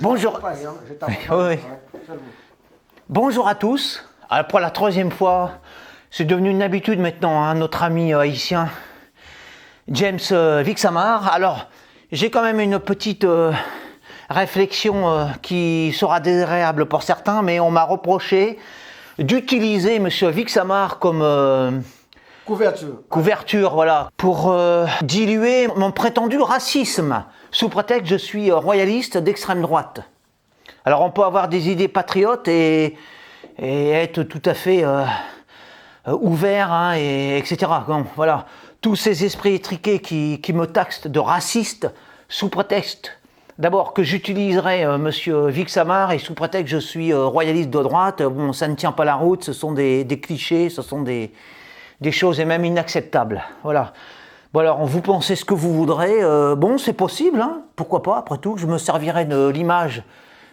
Bonjour. Oui. Bonjour à tous. Alors, pour la troisième fois, c'est devenu une habitude maintenant, hein, notre ami haïtien James Vixamar. Alors, j'ai quand même une petite réflexion qui sera désagréable pour certains, mais on m'a reproché d'utiliser Monsieur Vixamar comme couverture, voilà, pour diluer mon prétendu racisme, sous prétexte que je suis royaliste d'extrême droite. Alors on peut avoir des idées patriotes et être tout à fait ouvert, hein, etc. Donc, voilà, tous ces esprits étriqués qui me taxent de raciste sous prétexte d'abord que j'utiliserai Monsieur Vixamar et sous prétexte que je suis royaliste de droite. Bon, ça ne tient pas la route, ce sont des clichés, ce sont des choses et même inacceptables. Voilà. Bon alors, vous pensez ce que vous voudrez. Bon, c'est possible, hein, pourquoi pas, après tout, je me servirai de l'image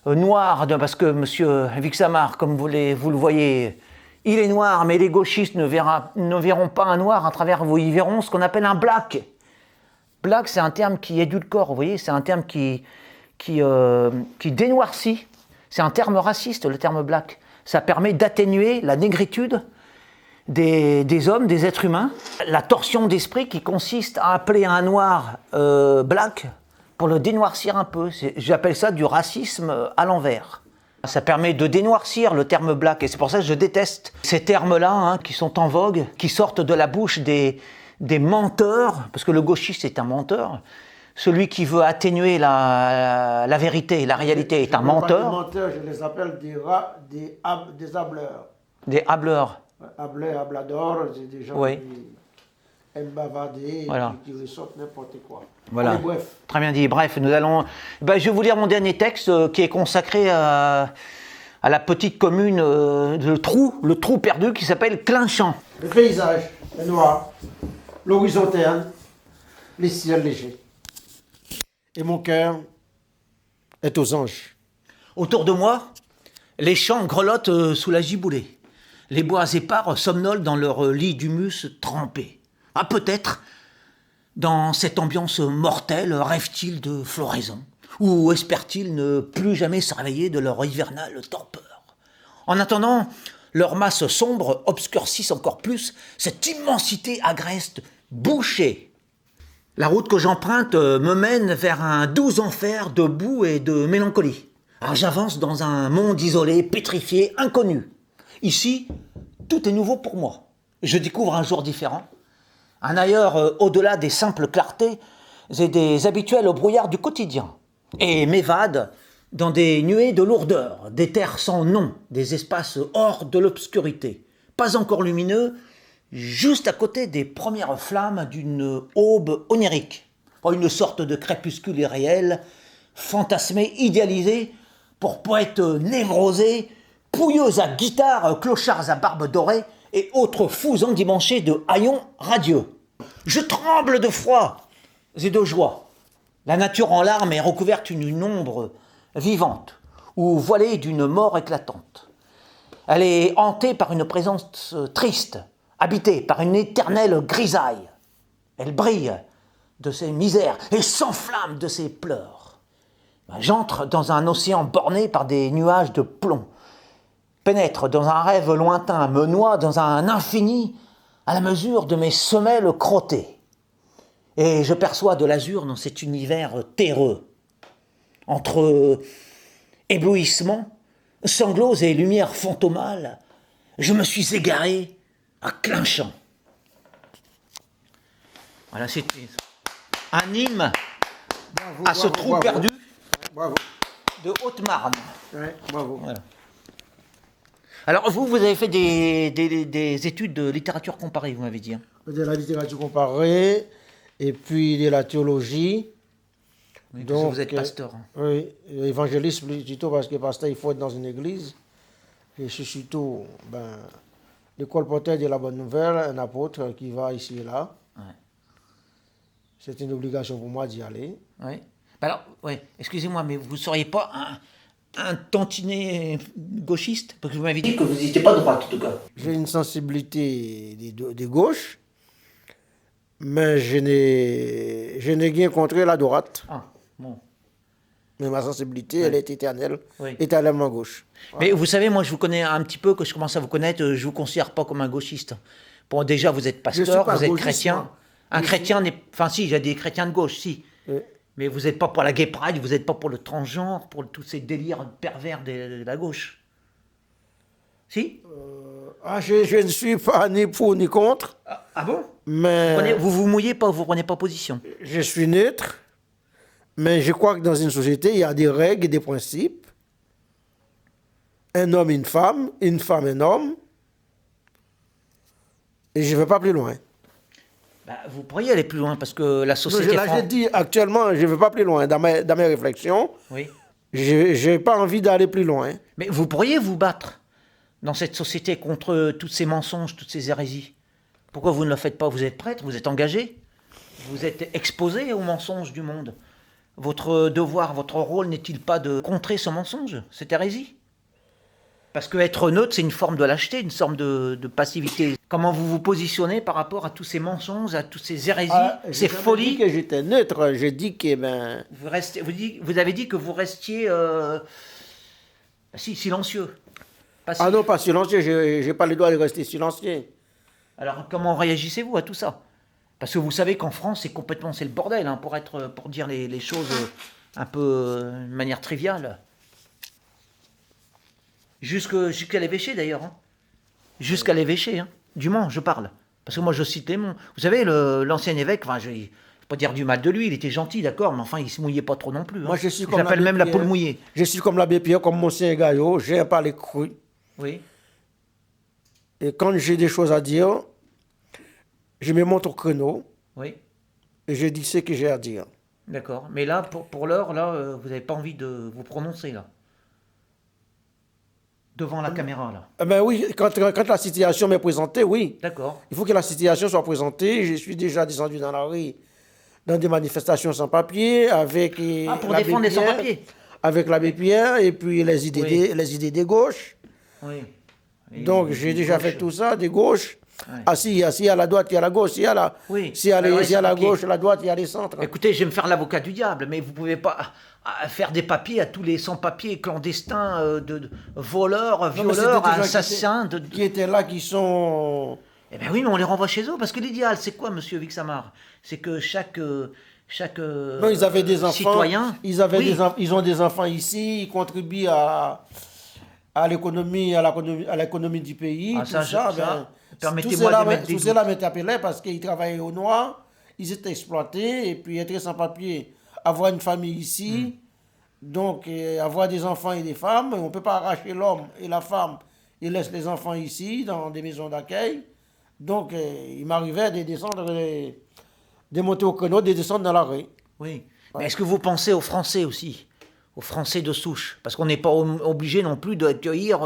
noire, parce que M. Vixamar, comme vous le voyez, il est noir, mais les gauchistes ne verront pas un noir à travers vous, ils verront ce qu'on appelle un black. Black, c'est un terme qui édulcore, vous voyez, c'est un terme qui dénoircit. C'est un terme raciste, le terme black. Ça permet d'atténuer la négritude des hommes, des êtres humains. La torsion d'esprit qui consiste à appeler un noir black pour le dénoircir un peu. J'appelle ça du racisme à l'envers. Ça permet de dénoircir le terme black et c'est pour ça que je déteste ces termes-là, hein, qui sont en vogue, qui sortent de la bouche des menteurs, parce que le gauchiste est un menteur. Celui qui veut atténuer la vérité, la réalité est un menteur. Des menteurs, je les appelle des hableurs. Des hableurs. Hablador, c'est des gens oui. qui aiment bavader, voilà. qui ressortent n'importe quoi. Voilà. Allez, bref. Très bien dit. Bref, nous allons. Je vais vous lire mon dernier texte qui est consacré à la petite commune le trou perdu qui s'appelle Clinchamp. Le paysage est noir, l'horizon terne, les ciels légers. Et mon cœur est aux anges. Autour de moi, les champs grelottent sous la giboulée. Les bois épars somnolent dans leur lit d'humus trempé. Ah, peut-être, dans cette ambiance mortelle, rêvent-ils de floraison? Ou espèrent-ils ne plus jamais se réveiller de leur hivernale torpeur? En attendant, leurs masses sombres obscurcissent encore plus cette immensité agreste, bouchée. La route que j'emprunte me mène vers un doux enfer de boue et de mélancolie. Alors j'avance dans un monde isolé, pétrifié, inconnu. Ici, tout est nouveau pour moi. Je découvre un jour différent, un ailleurs au-delà des simples clartés et des habituels brouillards du quotidien, et m'évade dans des nuées de lourdeur, des terres sans nom, des espaces hors de l'obscurité, pas encore lumineux, juste à côté des premières flammes d'une aube onirique, une sorte de crépuscule irréel, fantasmé, idéalisé, pour poètes névrosés, pouilleux à guitare, clochards à barbe dorée et autres fous endimanchés de haillons radieux. Je tremble de froid et de joie. La nature en larmes est recouverte d'une ombre vivante ou voilée d'une mort éclatante. Elle est hantée par une présence triste, habitée par une éternelle grisaille. Elle brille de ses misères et s'enflamme de ses pleurs. J'entre dans un océan borné par des nuages de plomb, pénètre dans un rêve lointain, me noie dans un infini à la mesure de mes semelles crottées. Et je perçois de l'azur dans cet univers terreux. Entre éblouissements, sanglots et lumières fantomales, je me suis égaré à Clinchamp. Voilà, c'était un hymne à ce trou perdu de Haute-Marne. Ouais, bravo. Voilà. Alors, vous avez fait des études de littérature comparée, vous m'avez dit. Hein. De la littérature comparée, et puis de la théologie. Oui, parce que vous êtes pasteur. Hein. Oui, évangéliste plutôt, parce que pasteur, il faut être dans une église. Et je suis surtout l'école porteur de la bonne nouvelle, un apôtre qui va ici et là. Ouais. C'est une obligation pour moi d'y aller. Oui. Alors, oui, excusez-moi, mais vous ne seriez pas un tantinet gauchiste? Parce que vous m'avez dit que vous n'étiez pas droite, en tout cas. J'ai une sensibilité de gauche, mais je n'ai rien contre la droite. Ah, bon. Mais ma sensibilité, elle est éternelle, Oui. éternellement gauche. Mais vous savez, moi, je vous connais un petit peu, que je commence à vous connaître, je vous considère pas comme un gauchiste. Bon, déjà, vous êtes Je pasteur, suis pas vous êtes gauchiste, chrétien. moi. Un chrétien n'est... Enfin, si, il y a des chrétiens de gauche, si. Oui. Mais vous n'êtes pas pour la gay pride, vous n'êtes pas pour le transgenre, pour tous ces délires pervers de la gauche. Si? Je ne suis pas ni pour ni contre, Ah bon? mais Vous mouillez pas, vous prenez pas position. je suis neutre. Mais je crois que dans une société, il y a des règles et des principes. Un homme, une femme, un homme. Et je ne vais pas plus loin. Bah, vous pourriez aller plus loin, parce que la Non, société... j'ai dit actuellement, je ne vais pas plus loin. Dans mes réflexions, Oui. je n'ai pas envie d'aller plus loin. Mais vous pourriez vous battre dans cette société contre tous ces mensonges, toutes ces hérésies. Pourquoi vous ne le faites pas? Vous êtes prêtre, vous êtes engagé, vous êtes exposé aux mensonges du monde. Votre devoir, votre rôle n'est-il pas de contrer ce mensonge, cette hérésie? Parce que être neutre, c'est une forme de lâcheté, une forme de passivité. Comment vous vous positionnez par rapport à tous ces mensonges, à toutes ces hérésies, ces folies? Dit que j'étais neutre, j'ai dit que Vous avez dit que vous restiez silencieux. Passif. Ah non, pas silencieux, je n'ai pas le droit de rester silencieux. Alors comment réagissez-vous à tout ça? Parce que vous savez qu'en France, c'est le bordel, hein, pour dire les choses un peu de manière triviale. Jusqu'à l'évêché d'ailleurs. Hein. Jusqu'à l'évêché, hein. Du Mans, je parle. Parce que moi je cite les Monts. Vous savez, l'ancien évêque, enfin, je ne vais pas dire du mal de lui, il était gentil, d'accord, mais enfin il se mouillait pas trop non plus. Hein. Moi je suis comme l'appelle même la poule mouillée. Je suis comme l'abbé Pierre, comme Monsieur Gaillot, j'ai un parler cru. Oui. Et quand j'ai des choses à dire, je me monte au créneau Oui. et je dis ce que j'ai à dire. D'accord. Mais là, pour l'heure, là, vous n'avez pas envie de vous prononcer, là. Devant la caméra, là. Eh ben oui, quand la situation m'est présentée, oui. D'accord. Il faut que la situation soit présentée. Je suis déjà descendu dans la rue, dans des manifestations sans papier, avec pour défendre les sans-papiers. Avec l'abbé Pierre et puis les idées des gauches. Oui. Et donc j'ai déjà fait tout ça, des gauches. Ouais. Ah si, il y a la droite, il y a la gauche, il y a la... Oui. Si il y a la gauche, la droite, il y a les centres. Écoutez, je vais me faire l'avocat du diable, mais vous ne pouvez pas faire des papiers à tous les sans-papiers clandestins, de voleurs, violeurs, assassins... Qui étaient là, qui sont... Eh bien oui, mais on les renvoie chez eux, parce que l'idéal, c'est quoi, monsieur Vixamar? C'est que chaque non, ils avaient des enfants, citoyen... Ils ont des enfants ici, ils contribuent à l'économie du pays. Permettez-moi de mettre tous ceux-là m'interpellaient parce qu'ils travaillaient au noir, ils étaient exploités, et puis être sans papier, avoir une famille ici, donc avoir des enfants et des femmes, on ne peut pas arracher l'homme et la femme, ils laissent les enfants ici, dans des maisons d'accueil. Donc il m'arrivait de descendre, de monter au créneau, de descendre dans la rue. Oui, ouais. Mais est-ce que vous pensez aux Français aussi, aux Français de souche? Parce qu'on n'est pas obligé non plus d'accueillir...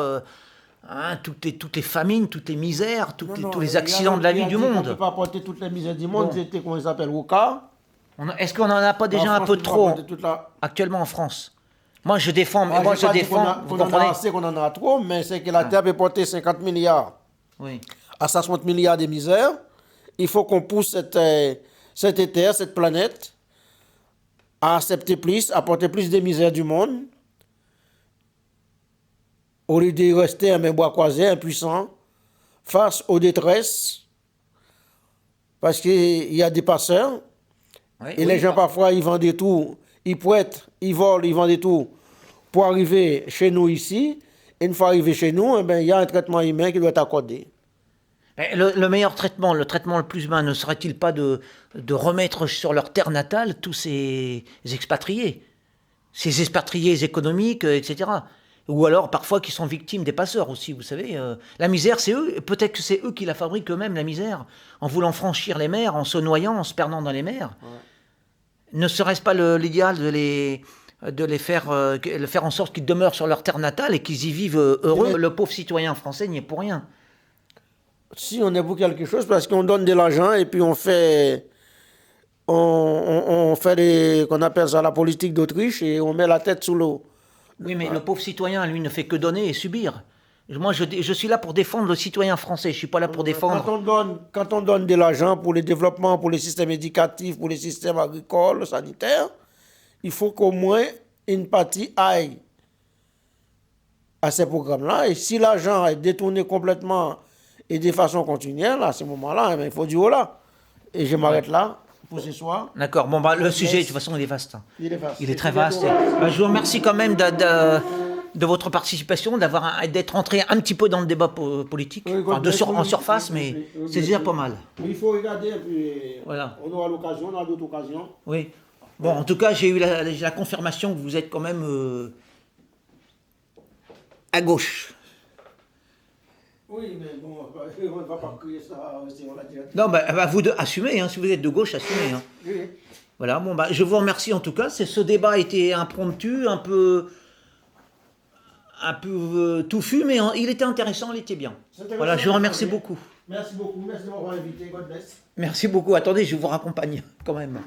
toutes les famines, toutes les misères, tous les accidents de la vie du monde. On ne peut pas apporter toutes les misères du monde, c'était comment ils s'appellent, Woka. Est-ce qu'on n'en a pas déjà un peu trop actuellement en France? Moi je défends, vous comprenez qu'on en a trop, mais c'est que la Terre peut porter 50 milliards à 60 milliards de misères. Il faut qu'on pousse cette Terre, cette planète, à accepter plus, à porter plus de misères du monde. Au lieu de rester à mes bois croisés, impuissants, face aux détresses, parce qu'il y a des passeurs, les gens parfois ils vendent des tout, ils prêtent, ils volent, ils vendent des tout pour arriver chez nous ici. Et une fois arrivé chez nous, il y a un traitement humain qui doit être accordé. Le meilleur traitement, le traitement le plus humain, ne serait-il pas de remettre sur leur terre natale tous ces expatriés économiques, etc. Ou alors, parfois, qui sont victimes des passeurs aussi, vous savez. La misère, c'est eux. Peut-être que c'est eux qui la fabriquent eux-mêmes, la misère, en voulant franchir les mers, en se noyant, en se perdant dans les mers. Ouais. Ne serait-ce pas l'idéal de les faire en sorte qu'ils demeurent sur leur terre natale et qu'ils y vivent heureux? Le pauvre citoyen français n'y est pour rien. Si, on est pour quelque chose, parce qu'on donne de l'argent et puis on fait qu'on appelle ça la politique d'Autriche, et on met la tête sous l'eau. Oui, mais le pauvre citoyen, lui, ne fait que donner et subir. Moi, je suis là pour défendre le citoyen français. Je ne suis pas là pour défendre... Quand on donne de l'argent pour le développement, pour les systèmes éducatifs, pour les systèmes agricoles, sanitaires, il faut qu'au moins une partie aille à ces programmes-là. Et si l'argent est détourné complètement et de façon continuelle, à ce moment-là, il faut du haut là. Et je m'arrête là pour ce soir. D'accord. Bon, bah, le sujet, de toute façon, il est vaste. Hein. Il est vaste. Il est très vaste. Bah, je vous remercie quand même de votre participation, d'être entré un petit peu dans le débat politique, Oui, en surface, mais c'est déjà pas mal. Il faut regarder, et puis Voilà. on aura l'occasion, on aura d'autres occasions. Oui. Bon, en tout cas, j'ai eu la confirmation que vous êtes quand même à gauche. Oui, mais bon, on ne va pas crier ça, si on l'a dit. Non, bah, vous assumez, hein, si vous êtes de gauche, assumez. Hein. Oui. Voilà, bon, bah, je vous remercie en tout cas. Ce débat a été impromptu, un peu touffu, mais il était intéressant, il était bien. Voilà, je vous remercie beaucoup. Merci beaucoup, merci de m'avoir invité, God bless. Merci beaucoup. Attendez, je vous raccompagne quand même.